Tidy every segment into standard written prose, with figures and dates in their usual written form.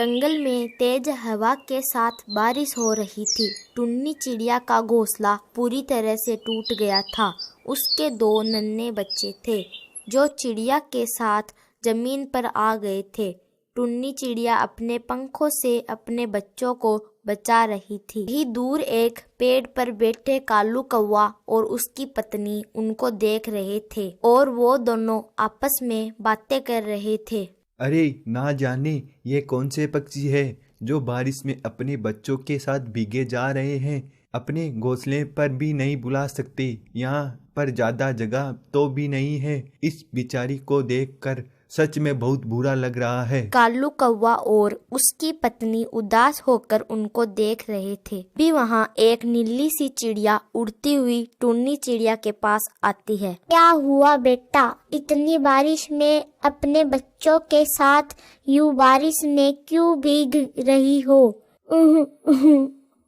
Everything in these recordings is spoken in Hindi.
जंगल में तेज हवा के साथ बारिश हो रही थी। टुन्नी चिड़िया का घोंसला पूरी तरह से टूट गया था। उसके 2 नन्हे बच्चे थे जो चिड़िया के साथ जमीन पर आ गए थे। टुन्नी चिड़िया अपने पंखों से अपने बच्चों को बचा रही थी। ही दूर एक पेड़ पर बैठे कालू कौवा और उसकी पत्नी उनको देख रहे थे और वो दोनों आपस में बातें कर रहे थे। अरे ना जाने ये कौन से पक्षी है जो बारिश में अपने बच्चों के साथ भीगे जा रहे हैं। अपने घोंसले पर भी नहीं बुला सकते, यहाँ पर ज्यादा जगह तो भी नहीं है। इस बेचारी को देखकर सच में बहुत बुरा लग रहा है। कालू कौवा और उसकी पत्नी उदास होकर उनको देख रहे थे। भी वहाँ एक नीली सी चिड़िया उड़ती हुई टुन्नी चिड़िया के पास आती है। क्या हुआ बेटा, इतनी बारिश में अपने बच्चों के साथ यूं बारिश में क्यों भीग रही हो?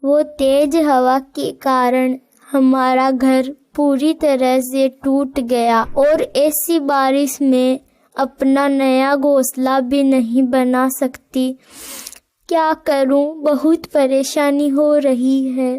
वो तेज हवा के कारण हमारा घर पूरी तरह से टूट गया और ऐसी बारिश में अपना नया घोंसला भी नहीं बना सकती। क्या करूं, बहुत परेशानी हो रही है।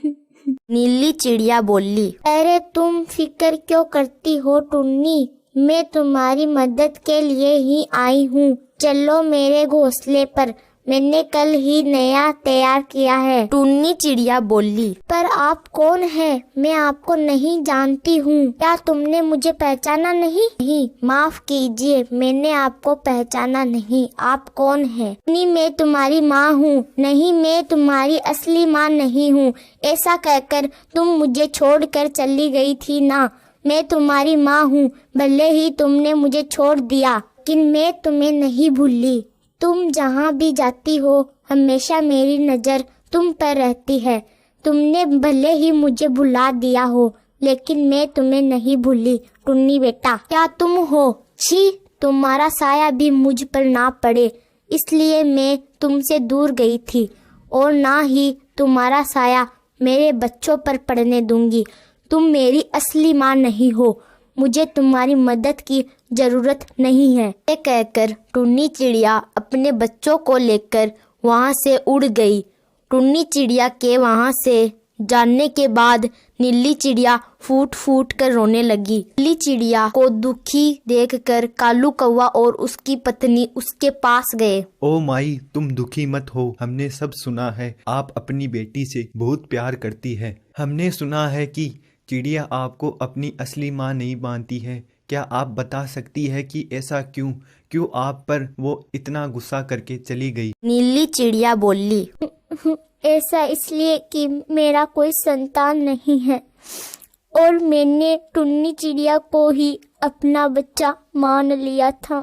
नीली चिड़िया बोली। अरे तुम फिक्र क्यों करती हो टुन्नी, मैं तुम्हारी मदद के लिए ही आई हूँ। चलो मेरे घोंसले पर, मैंने कल ही नया तैयार किया है। टुन्नी चिड़िया बोली। पर आप कौन है? मैं आपको नहीं जानती हूँ। क्या तुमने मुझे पहचाना नहीं? नहीं, माफ कीजिए, मैंने आपको पहचाना नहीं। आप कौन है? नहीं, मैं तुम्हारी माँ हूँ। नहीं, मैं तुम्हारी असली माँ नहीं हूँ। ऐसा कहकर तुम मुझे छोड़कर चली गई थी ना। मैं तुम्हारी माँ हूँ। भले ही तुमने मुझे छोड़ दिया, लेकिन मैं तुम्हें नहीं भूली। तुम जहाँ भी जाती हो हमेशा मेरी नजर तुम पर रहती है। तुमने भले ही मुझे भुला दिया हो, लेकिन मैं तुम्हें नहीं भूली। टुन्नी बेटा, क्या तुम हो? छी, तुम्हारा साया भी मुझ पर ना पड़े, इसलिए मैं तुमसे दूर गई थी, और ना ही तुम्हारा साया मेरे बच्चों पर पड़ने दूंगी। तुम मेरी असली माँ नहीं हो। मुझे तुम्हारी मदद की जरूरत नहीं है। ये कहकर टुन्नी चिड़िया अपने बच्चों को लेकर वहाँ से उड़ गई। टुन्नी चिड़िया के वहाँ से जाने के बाद नीली चिड़िया फूट फूट कर रोने लगी। नीली चिड़िया को दुखी देखकर कालू कौवा और उसकी पत्नी उसके पास गए। ओ माई, तुम दुखी मत हो। हमने सब सुना है, आप अपनी बेटी से बहुत प्यार करती है। हमने सुना है कि चिड़िया आपको अपनी असली माँ नहीं मानती है। क्या आप बता सकती है कि ऐसा क्यों आप पर वो इतना गुस्सा करके चली गई? नीली चिड़िया बोली। ऐसा इसलिए कि मेरा कोई संतान नहीं है और मैंने टुन्नी चिड़िया को ही अपना बच्चा मान लिया था।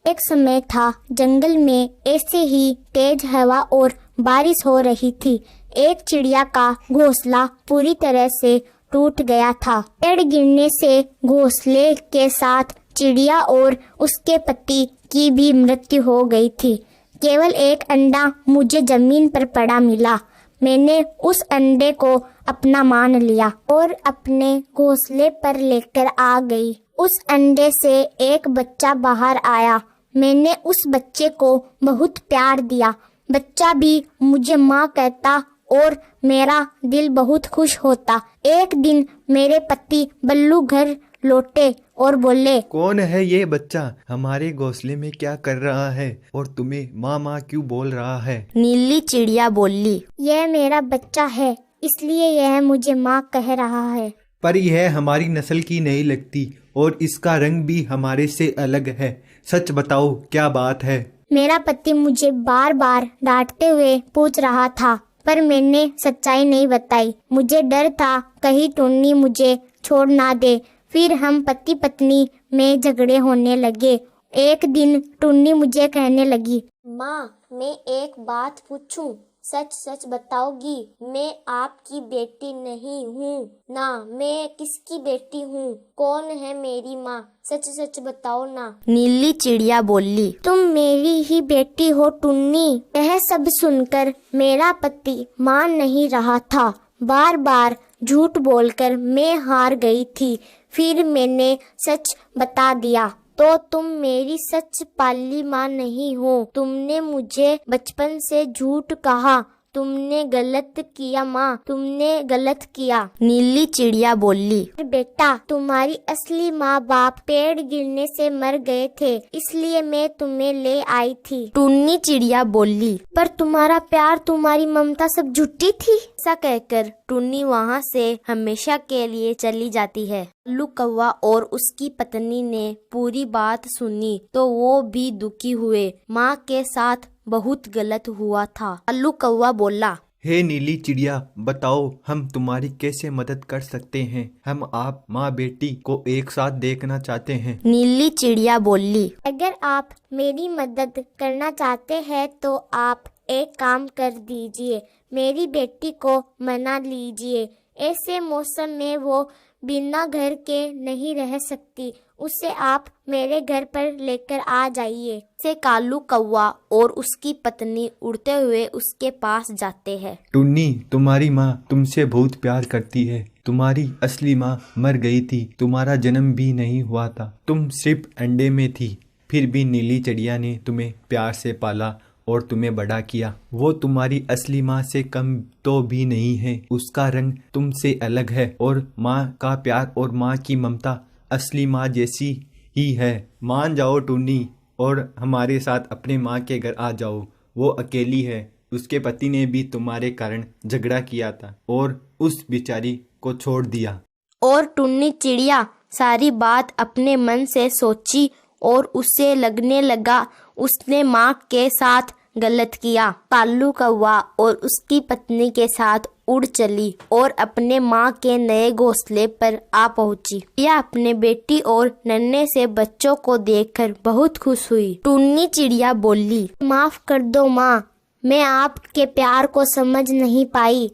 एक समय था, जंगल में ऐसे ही तेज हवा और बारिश हो रही थी। एक चिड़िया का घोंसला पूरी तरह से टूट गया था। पेड़ गिरने से घोंसले के साथ चिड़िया और उसके पति की भी मृत्यु हो गई थी। केवल एक अंडा मुझे जमीन पर पड़ा मिला। मैंने उस अंडे को अपना मान लिया और अपने घोंसले पर लेकर आ गई। उस अंडे से एक बच्चा बाहर आया। मैंने उस बच्चे को बहुत प्यार दिया। बच्चा भी मुझे माँ कहता और मेरा दिल बहुत खुश होता। एक दिन मेरे पति बल्लू घर लौटे और बोले, कौन है ये बच्चा? हमारे घोंसले में क्या कर रहा है और तुम्हें माँ माँ क्यों बोल रहा है? नीली चिड़िया बोली। यह मेरा बच्चा है, इसलिए यह मुझे माँ कह रहा है। पर यह हमारी नस्ल की नहीं लगती और इसका रंग भी हमारे से अलग है। सच बताओ, क्या बात है? मेरा पति मुझे बार बार डांटते हुए पूछ रहा था, पर मैंने सच्चाई नहीं बताई। मुझे डर था कहीं टुन्नी मुझे छोड़ ना दे। फिर हम पति पत्नी में झगड़े होने लगे। एक दिन टुन्नी मुझे कहने लगी, माँ, मैं एक बात पूछूं, सच सच बताओगी? मैं आपकी बेटी नहीं हूँ ना। मैं किसकी बेटी हूँ? कौन है मेरी माँ? सच सच बताओ ना। नीली चिड़िया बोली। तुम मेरी ही बेटी हो टुन्नी। यह सब सुनकर मेरा पति मान नहीं रहा था। बार बार झूठ बोलकर मैं हार गई थी। फिर मैंने सच बता दिया। तो तुम मेरी सच पाली माँ नहीं हो। तुमने मुझे बचपन से झूठ कहा। तुमने गलत किया माँ, तुमने गलत किया। नीली चिड़िया बोली, बेटा, तुम्हारी असली माँ बाप पेड़ गिरने से मर गए थे, इसलिए मैं तुम्हें ले आई थी। टुन्नी चिड़िया बोली, पर तुम्हारा प्यार, तुम्हारी ममता सब झूठी थी। ऐसा कहकर टुन्नी वहाँ से हमेशा के लिए चली जाती है। कालू कौवा और उसकी पत्नी ने पूरी बात सुनी तो वो भी दुखी हुए। माँ के साथ बहुत गलत हुआ था। कालू कौवा बोला, हे नीली चिड़िया, बताओ हम तुम्हारी कैसे मदद कर सकते हैं। हम आप माँ बेटी को एक साथ देखना चाहते हैं। नीली चिड़िया बोली, अगर आप मेरी मदद करना चाहते हैं तो आप एक काम कर दीजिए, मेरी बेटी को मना लीजिए। ऐसे मौसम में वो बिना घर के नहीं रह सकती, उसे आप मेरे घर पर लेकर आ जाइए। से कालू कौवा और उसकी पत्नी उड़ते हुए उसके पास जाते हैं। टुन्नी, तुम्हारी माँ तुमसे बहुत प्यार करती है। तुम्हारी असली माँ मर गई थी, तुम्हारा जन्म भी नहीं हुआ था, तुम सिर्फ अंडे में थी। फिर भी नीली चिड़िया ने तुम्हें प्यार से पाला और तुम्हें बड़ा किया। वो तुम्हारी असली माँ से कम तो भी नहीं है, उसका रंग तुमसे अलग है और माँ का प्यार और माँ की ममता असली माँ जैसी ही है। मान जाओ टुन्नी और हमारे साथ अपने माँ के घर आ जाओ। वो अकेली है, उसके पति ने भी तुम्हारे कारण झगड़ा किया था और उस बेचारी को छोड़ दिया। और टुन्नी चिड़िया सारी बात अपने मन से सोची और उसे लगने लगा उसने माँ के साथ गलत किया। कालू कौवा और उसकी पत्नी के साथ उड़ चली और अपने माँ के नए घोंसले पर आ पहुँची। यह अपने बेटी और नन्हे से बच्चों को देखकर बहुत खुश हुई। टुन्नी चिड़िया बोली, माफ कर दो माँ, मैं आपके प्यार को समझ नहीं पाई।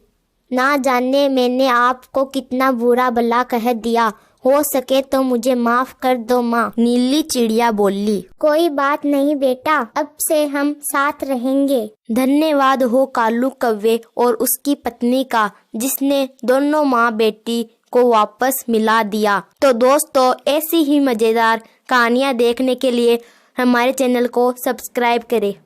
ना जाने मैंने आपको कितना बुरा भला कह दिया। हो सके तो मुझे माफ कर दो माँ। नीली चिड़िया बोली, कोई बात नहीं बेटा, अब से हम साथ रहेंगे। धन्यवाद हो कालू कौवे और उसकी पत्नी का, जिसने दोनों माँ बेटी को वापस मिला दिया। तो दोस्तों, ऐसी ही मजेदार कहानियाँ देखने के लिए हमारे चैनल को सब्सक्राइब करें।